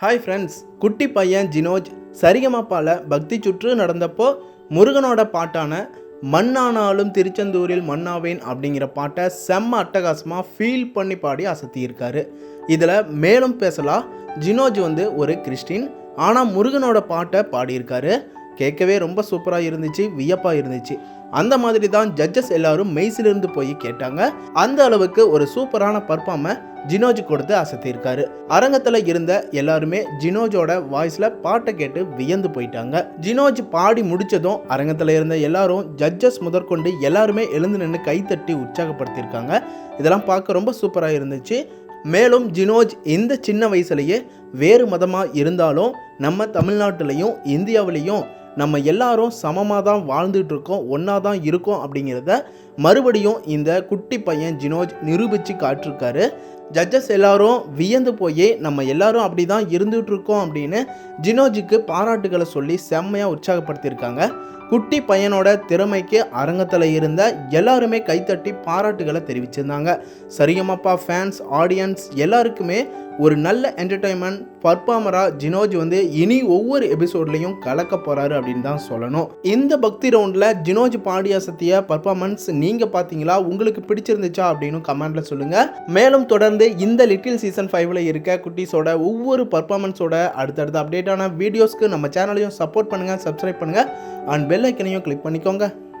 Hi friends, குட்டி பையன் ஜினோஜ் சரிகமபால பக்தி சுற்று நடந்தப்போ முருகனோட பாட்டான மண்ணானாலும் திருச்செந்தூரில் மண்ணாவேன் அப்படிங்கிற பாட்டை செம்ம அட்டகாசமாக ஃபீல் பண்ணி பாடி அசத்தியிருக்காரு. இதில் மேலும் பேசலாம், ஜினோஜ் ஒரு கிறிஸ்டின், ஆனால் முருகனோட பாட்டை பாடியிருக்காரு. கேட்கவே ரொம்ப சூப்பராக இருந்துச்சு, வியப்பாக இருந்துச்சு. அந்த மாதிரி தான் ஜட்ஜஸ் எல்லாரும் மெய்சிலிருந்து போய் கேட்டாங்க. அந்த அளவுக்கு ஒரு சூப்பரான பர்ஃபார்மை ஜினோஜ் கொடுத்து அசத்தியிருக்காரு. அரங்கத்தில் இருந்த எல்லாருமே ஜினோஜோட வாய்ஸில் பாட்டை கேட்டு வியந்து போயிட்டாங்க. ஜினோஜ் பாடி முடித்ததும் அரங்கத்தில் இருந்த எல்லாரும், ஜட்ஜஸ் முதற்கொண்டு எல்லாருமே எழுந்து நின்று கைத்தட்டி உற்சாகப்படுத்தியிருக்காங்க. இதெல்லாம் பார்க்க ரொம்ப சூப்பராக இருந்துச்சு. மேலும் ஜினோஜ் இந்த சின்ன வயசுலேயே வேறு மதமாக இருந்தாலும் நம்ம தமிழ்நாட்டிலையும் இந்தியாவிலையும் நம்ம எல்லாரும் சமமாக தான் வாழ்ந்துட்டு இருக்கோம், ஒன்றா தான் இருக்கோம் அப்படிங்கிறத மறுபடியும் இந்த குட்டி பையன் ஜினோஜ் நிரூபித்து காட்டிருக்காரு. ஜட்ஜஸ் எல்லாரும் வியந்து போய் நம்ம எல்லாரும் அப்படி தான் இருந்துகிட்டு இருக்கோம் அப்படின்னு ஜினோஜுக்கு பாராட்டுகளை சொல்லி செம்மையாக உற்சாகப்படுத்தியிருக்காங்க. குட்டி பையனோட திறமைக்கு அரங்கத்தில் இருந்த எல்லாருமே கைத்தட்டி பாராட்டுகளை தெரிவிச்சிருந்தாங்க. சரிகமபா ஃபேன்ஸ், ஆடியன்ஸ் எல்லாருக்குமே ஒரு நல்ல என்டர்டைன்மெண்ட் பர்ஃபார்மராக ஜினோஜ் இனி ஒவ்வொரு எபிசோட்லையும் கலக்க போகிறாரு அப்படின்னு தான் சொல்லணும். இந்த பக்தி ரவுண்டில் ஜினோஜ் பாடி அசத்திய பர்ஃபார்மன்ஸ் நீங்கள் பார்த்தீங்களா? உங்களுக்கு பிடிச்சிருந்துச்சா அப்படின்னு கமெண்ட்டில் சொல்லுங்கள். மேலும் தொடர்ந்து இந்த லிட்டில் சீசன் 5ல் இருக்க குட்டீஸோட ஒவ்வொரு பர்ஃபார்மன்ஸோட அடுத்தடுத்த அப்டேட்டான வீடியோஸ்க்கு நம்ம சேனலையும் சப்போர்ட் பண்ணுங்கள், சப்ஸ்கிரைப் பண்ணுங்கள் அண்ட் பெல் ஐக்கனையும் கிளிக் பண்ணிக்கோங்க.